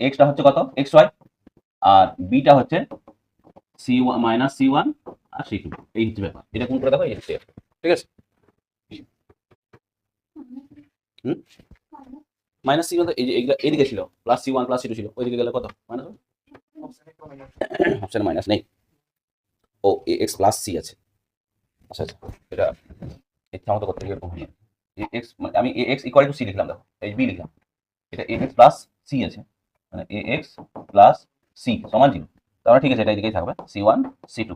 Extra হচ্ছে কত X Y, আর বিটা হচ্ছে C one minus C one আর সি টু। এই হচ্ছে ব্যাপার, এটা কোন করে দেখো এই হচ্ছে, ঠিক আছে। হুম, মাইনাস সি ওয়ান এই যে এইদিকে ছিল, plus C one plus C two ছিল, ওইদিকে গেলে কত মাইনাস, অপশন মাইনাস নেই, ও এ এক্স প্লাস সি আছে। আচ্ছা আচ্ছা, এটা ইচ্ছা মতো করতে গিয়ে এরকম হয়ে যায়। এক্স আমি এ এক্স ইকুয়াল টু সি লিখলাম, দেখো এই বি লিখলাম, এটা এ এক্স প্লাস সি আছে, মানে এ এক্স প্লাস সি সমান জিরো। তার মানে ঠিক আছে, এটা এদিকেই থাকবে সি ওয়ান সি টু,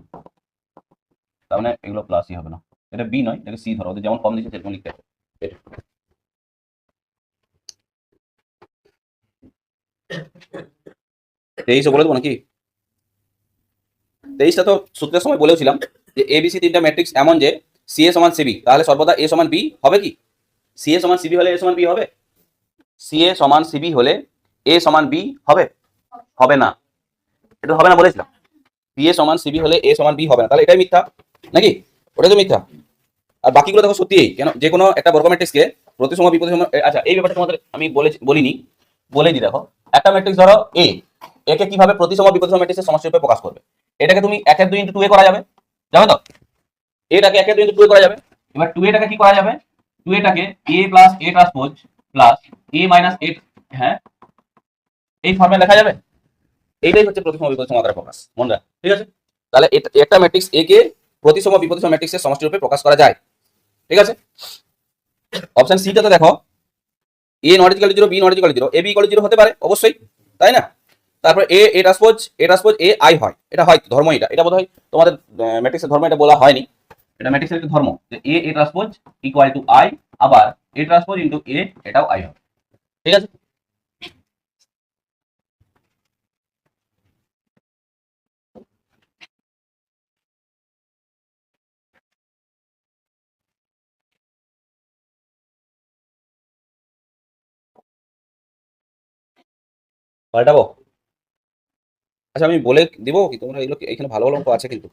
তার মানে এগুলো প্লাসই হবে না, এটা বি নয়, এটাকে সি ধরো, ওদের যেমন ফর্ম দিচ্ছে সেরকম লিখতে হবে। এটা। তেইশও বলে দেবো নাকি? তেইশটা তো সূত্রের সময় বলেছিলাম যে এবিসি তিনটা ম্যাট্রিক্স এমন যে সি এ সমান সিবি, তাহলে সর্বদা এ সমান বি হবে কি? সি এ সমান সিবি হলে এ সমান বি হবে? সি এ সমান সিবি হলে এ সমান বি হবে? হবে না, এটা হবে না বলেছিলাম। সি এ সমান সিবি হলে এ সমান বি হবে না, তাহলে এটাই মিথ্যা নাকি? ওটা তো মিথ্যা। আর বাকিগুলো দেখো সত্যিই, কেন যে কোনো একটা বর্গ ম্যাট্রিক্সকে প্রতিসম বিপরীতসম, আচ্ছা এই ব্যাপারটা তোমাদের আমি বলিনি, বলে দিই। দেখো একটা ম্যাট্রিক্স ধরো এ, একে কিভাবে প্রতিসম বিপরীতসম ম্যাট্রিক্সের সমষ্টি রূপে প্রকাশ করবে? এটাকে তুমি 1 এর 2 × 2 এ করা যাবে, যাবে তো? এটাকে 1 এর 2 × 2 এ করা যাবে। এবার 2 এটাকে কি করা যাবে? 2 এটাকে a plus a transpose plus a minus a, হ্যাঁ এই ফর্মে লেখা যাবে। এইটাই হচ্ছে প্রতিসম বিপরীতসম আকারে প্রকাশ, মনে রাখ, ঠিক আছে? তাহলে একটা ম্যাট্রিক্স এ কে প্রতিসম বিপরীতসম ম্যাট্রিক্সের সমষ্টি রূপে প্রকাশ করা যায়, ঠিক আছে। অপশন সিটাতে দেখো A not equal to 0, B not equal to 0, A B equal to 0 হতে পারে অবশ্যই, তাই না? তারপর এ ট্রান্সপোজ এ আই হয়, এটা হয় ধর্ম, এটা বোধহয় তোমাদের ম্যাট্রিক্সের ধর্ম এটা বলা হয়নি, এটা ম্যাট্রিক্সের একটা ধর্ম যে এ ট্রান্সপোজ ইকুয়াল টু আই, আবার এ ট্রান্সপোজ ইনটু এ এটাও আই হবে, ঠিক আছে। পাল্টাবো? আচ্ছা আমি বলে দিব কি, তোমরা এগুলো এখানে ভালো ভালো অঙ্ক আছে কিন্তু,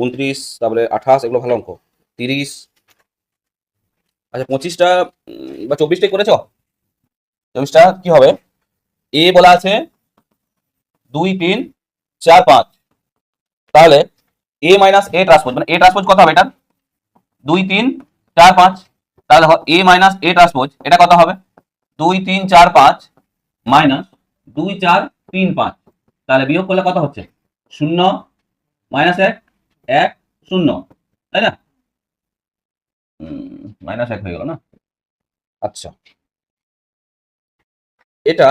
29 তারপরে 28 এগুলো ভালো অঙ্ক, 30, আচ্ছা 25টা বা 24টাই করেছো। 24টা কি হবে? এ বলা আছে 2 3 4 5, তাহলে এ মাইনাস এ ট্রান্সপোজ, মানে এ ট্রান্সপোজ কত হবে এটা? 2 3 4 5, তাহলে এ মাইনাস এ ট্রান্সপোজ এটা কত হবে? 2 3 4 5 মাইনাস 2 4 3 5, তাহলে বিয়োগ করলে কত হচ্ছে? 0 মাইনাস 1 1 0, তাই না? মাইনাস 1 হয়ে গেল না? আচ্ছা, এটা